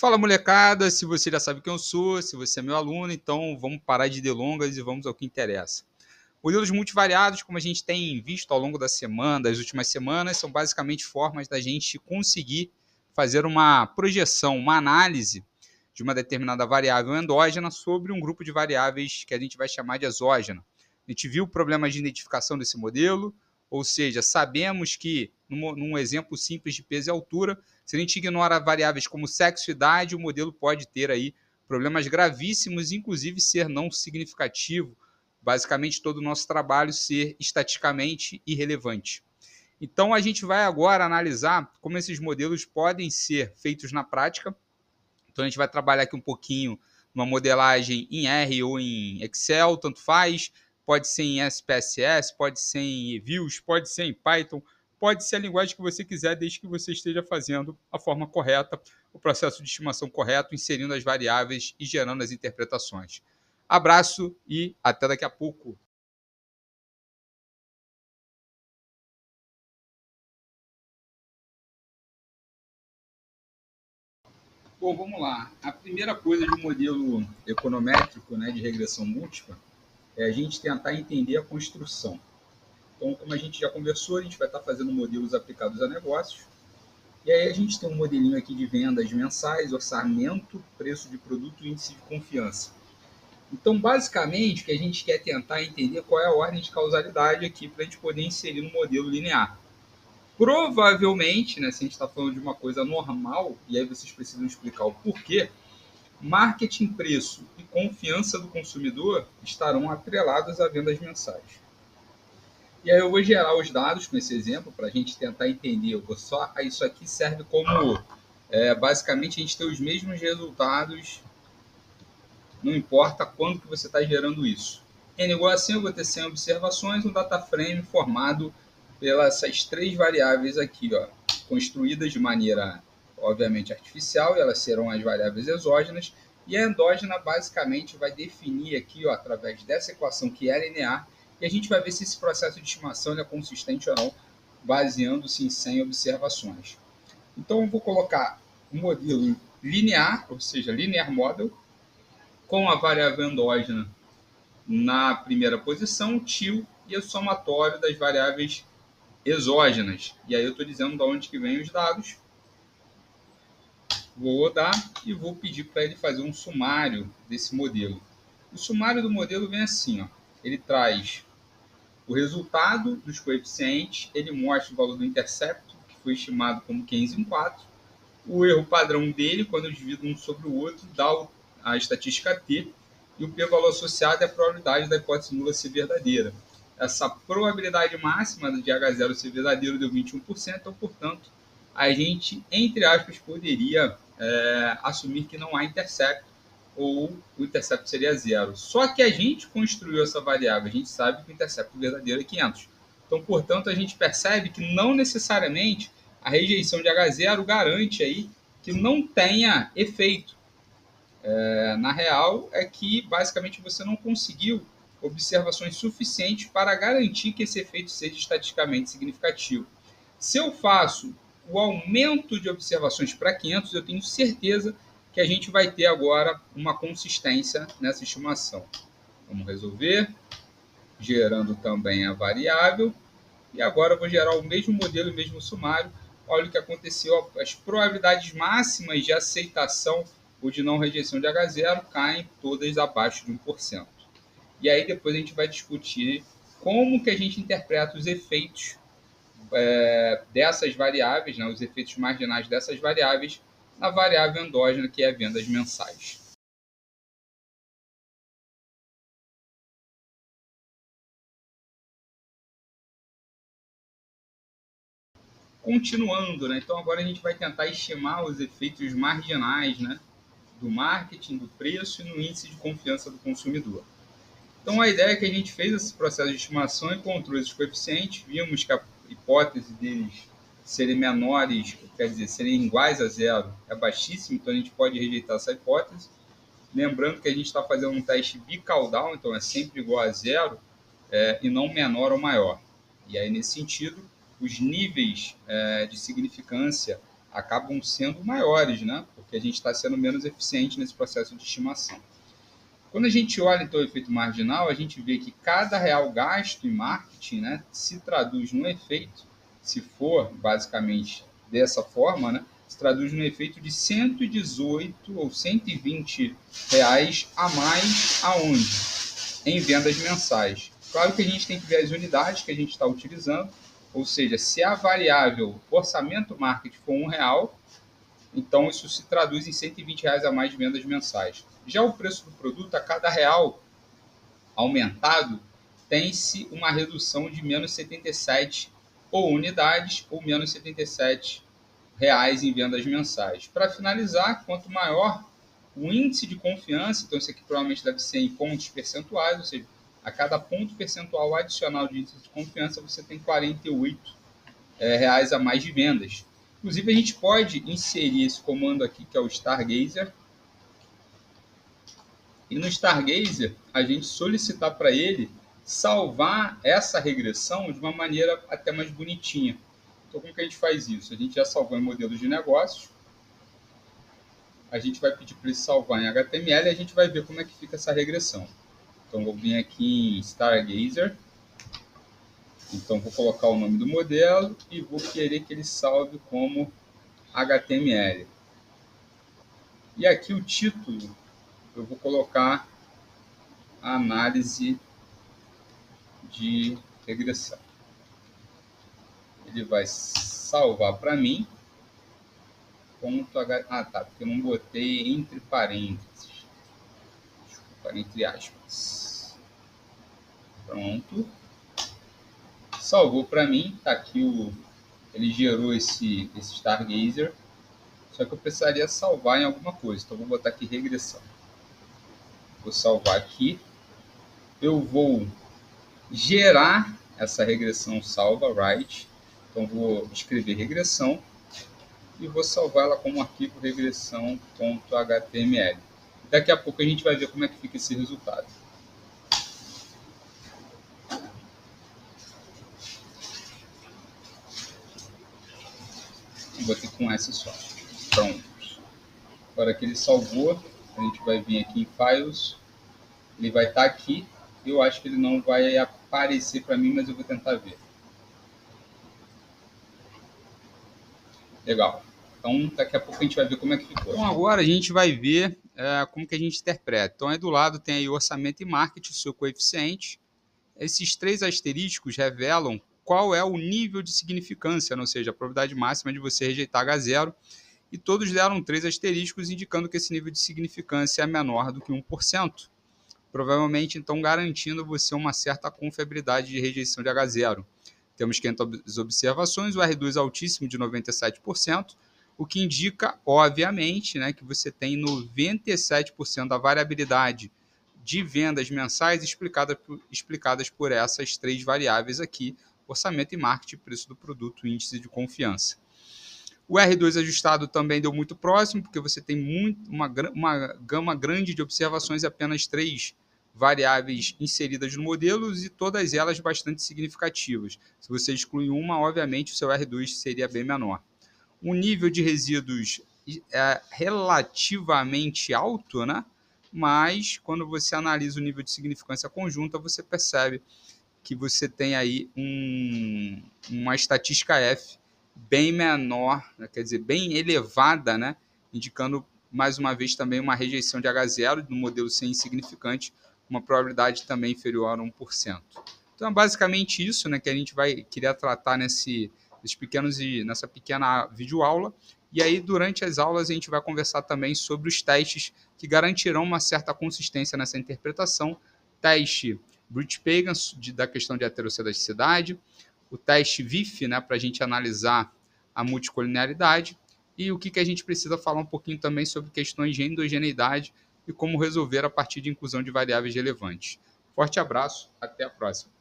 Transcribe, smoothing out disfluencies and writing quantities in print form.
Fala molecada, se você já sabe quem eu sou, se você é meu aluno, então vamos parar de delongas e vamos ao que interessa. Modelos multivariados, como a gente tem visto ao longo da semana, das últimas semanas, são basicamente formas da gente conseguir fazer uma projeção, uma análise de uma determinada variável endógena sobre um grupo de variáveis que a gente vai chamar de exógena. A gente viu problemas de identificação desse modelo, ou seja, sabemos que, num exemplo simples de peso e altura, se a gente ignora variáveis como sexo e idade, o modelo pode ter aí problemas gravíssimos, inclusive ser não significativo, basicamente todo o nosso trabalho ser estatisticamente irrelevante. Então, a gente vai agora analisar como esses modelos podem ser feitos na prática. Então, a gente vai trabalhar aqui um pouquinho numa modelagem em R ou em Excel, tanto faz. Pode ser em SPSS, pode ser em Views, pode ser em Python, pode ser a linguagem que você quiser, desde que você esteja fazendo a forma correta, o processo de estimação correto, inserindo as variáveis e gerando as interpretações. Abraço e até daqui a pouco. Bom, vamos lá. A primeira coisa de um modelo econométrico, né, de regressão múltipla, é a gente tentar entender a construção. Então, como a gente já conversou, a gente vai estar fazendo modelos aplicados a negócios. E aí a gente tem um modelinho aqui de vendas mensais, orçamento, preço de produto e índice de confiança. Então, basicamente, o que a gente quer tentar entender qual é a ordem de causalidade aqui para a gente poder inserir no modelo linear. Provavelmente, né, se a gente está falando de uma coisa normal, e aí vocês precisam explicar o porquê, marketing, preço e confiança do consumidor estarão atrelados a vendas mensais. E aí eu vou gerar os dados com esse exemplo para a gente tentar entender. Isso aqui serve como, basicamente, a gente ter os mesmos resultados, não importa quando que você está gerando isso. N igual a 100, eu vou ter 100 observações, um data frame formado pelas essas três variáveis aqui, ó, construídas de maneira, obviamente, artificial, e elas serão as variáveis exógenas, e a endógena basicamente vai definir aqui, ó, através dessa equação que é linear, e a gente vai ver se esse processo de estimação é consistente ou não, baseando-se em 100 observações. Então, eu vou colocar um modelo linear, ou seja, linear model, com a variável endógena na primeira posição, tio, e o somatório das variáveis exógenas. E aí eu estou dizendo de onde que vem os dados. Vou rodar e vou pedir para ele fazer um sumário desse modelo. O sumário do modelo vem assim, ó. Ele traz o resultado dos coeficientes, ele mostra o valor do intercepto, que foi estimado como 15 em 4, o erro padrão dele, quando eu divido um sobre o outro, dá a estatística T, e o p-valor associado é a probabilidade da hipótese nula ser verdadeira. Essa probabilidade máxima de H0 ser verdadeiro deu 21%, então, portanto, a gente, entre aspas, poderia assumir que não há intercepto, ou o intercepto seria zero. Só que a gente construiu essa variável, a gente sabe que o intercepto verdadeiro é 500. Então, portanto, a gente percebe que não necessariamente a rejeição de H0 garante aí que não tenha efeito. Na real, é que basicamente você não conseguiu observações suficientes para garantir que esse efeito seja estatisticamente significativo. Se eu faço o aumento de observações para 500, eu tenho certeza que a gente vai ter agora uma consistência nessa estimação. Vamos resolver, gerando também a variável. E agora eu vou gerar o mesmo modelo, o mesmo sumário. Olha o que aconteceu, as probabilidades máximas de aceitação ou de não rejeição de H0 caem todas abaixo de 1%. E aí depois a gente vai discutir como que a gente interpreta os efeitos dessas variáveis, né, os efeitos marginais dessas variáveis, na variável endógena, que é vendas mensais. Continuando, né, então agora a gente vai tentar estimar os efeitos marginais, né, do marketing, do preço e no índice de confiança do consumidor. Então, a ideia é que a gente fez esse processo de estimação, encontrou esses coeficientes, vimos que a hipótese deles serem menores, quer dizer, serem iguais a zero, é baixíssima, então a gente pode rejeitar essa hipótese. Lembrando que a gente está fazendo um teste bicaudal, então é sempre igual a zero, e não menor ou maior. E aí, nesse sentido, os níveis de significância acabam sendo maiores, né? Porque a gente está sendo menos eficiente nesse processo de estimação. Quando a gente olha então o efeito marginal, a gente vê que cada real gasto em marketing, né, se traduz num efeito, se for basicamente dessa forma, né, se traduz num efeito de 118 ou 120 reais a mais aonde? Em vendas mensais. Claro que a gente tem que ver as unidades que a gente está utilizando, ou seja, se a variável orçamento marketing for R$1, então isso se traduz em R$120 a mais de vendas mensais. Já o preço do produto, a cada real aumentado, tem-se uma redução de menos 77 ou unidades ou menos 77 reais em vendas mensais. Para finalizar, quanto maior o índice de confiança, então isso aqui provavelmente deve ser em pontos percentuais, ou seja, a cada ponto percentual adicional de índice de confiança você tem 48 reais a mais de vendas. Inclusive a gente pode inserir esse comando aqui que é o Stargazer, e no Stargazer a gente solicitar para ele salvar essa regressão de uma maneira até mais bonitinha. Então como que a gente faz isso? A gente já salvou em modelos de negócios, a gente vai pedir para ele salvar em HTML e a gente vai ver como é que fica essa regressão. Então vou vir aqui em Stargazer, então vou colocar o nome do modelo e vou querer que ele salve como HTML. E aqui o título eu vou colocar análise de regressão. Ele vai salvar para mim. Ah, tá, porque eu não botei entre parênteses. Desculpa, entre aspas. Pronto. Salvou para mim. Tá aqui ele gerou esse Stargazer. Só que eu precisaria salvar em alguma coisa. Então vou botar aqui regressão. Vou salvar aqui. Eu vou gerar essa regressão salva, write. Então vou escrever regressão e vou salvar ela como arquivo regressão.html. Daqui a pouco a gente vai ver como é que fica esse resultado. Vou ter com S só. Pronto. Agora que ele salvou, a gente vai vir aqui em Files. Ele vai estar aqui. Eu acho que ele não vai aparecer para mim, mas eu vou tentar ver. Legal. Então, daqui a pouco a gente vai ver como é que ficou. Então, agora a gente vai ver como que a gente interpreta. Então, aí do lado tem aí o orçamento e marketing, o seu coeficiente. Esses 3 asterísticos revelam qual é o nível de significância, ou seja, a probabilidade máxima de você rejeitar H0. E todos deram 3 asteríscos, indicando que esse nível de significância é menor do que 1%. Provavelmente, então, garantindo você uma certa confiabilidade de rejeição de H0. Temos 500 observações, o R2 altíssimo de 97%, o que indica, obviamente, né, que você tem 97% da variabilidade de vendas mensais explicadas por essas 3 variáveis aqui, orçamento e marketing, preço do produto, índice de confiança. O R2 ajustado também deu muito próximo, porque você tem uma gama grande de observações e apenas 3 variáveis inseridas no modelo e todas elas bastante significativas. Se você excluir uma, obviamente o seu R2 seria bem menor. O nível de resíduos é relativamente alto, né? Mas quando você analisa o nível de significância conjunta, você percebe que você tem aí uma estatística F bem menor, quer dizer, bem elevada, né? Indicando, mais uma vez, também uma rejeição de H0 no modelo C insignificante, uma probabilidade também inferior a 1%. Então, é basicamente isso, né, que a gente queria tratar nessa pequena videoaula. E aí, durante as aulas, a gente vai conversar também sobre os testes que garantirão uma certa consistência nessa interpretação. Teste Brute-Pagan, da questão de heterocedicidade, o teste VIF, né, para a gente analisar a multicolinearidade, e o que a gente precisa falar um pouquinho também sobre questões de endogeneidade e como resolver a partir de inclusão de variáveis relevantes. Forte abraço, até a próxima.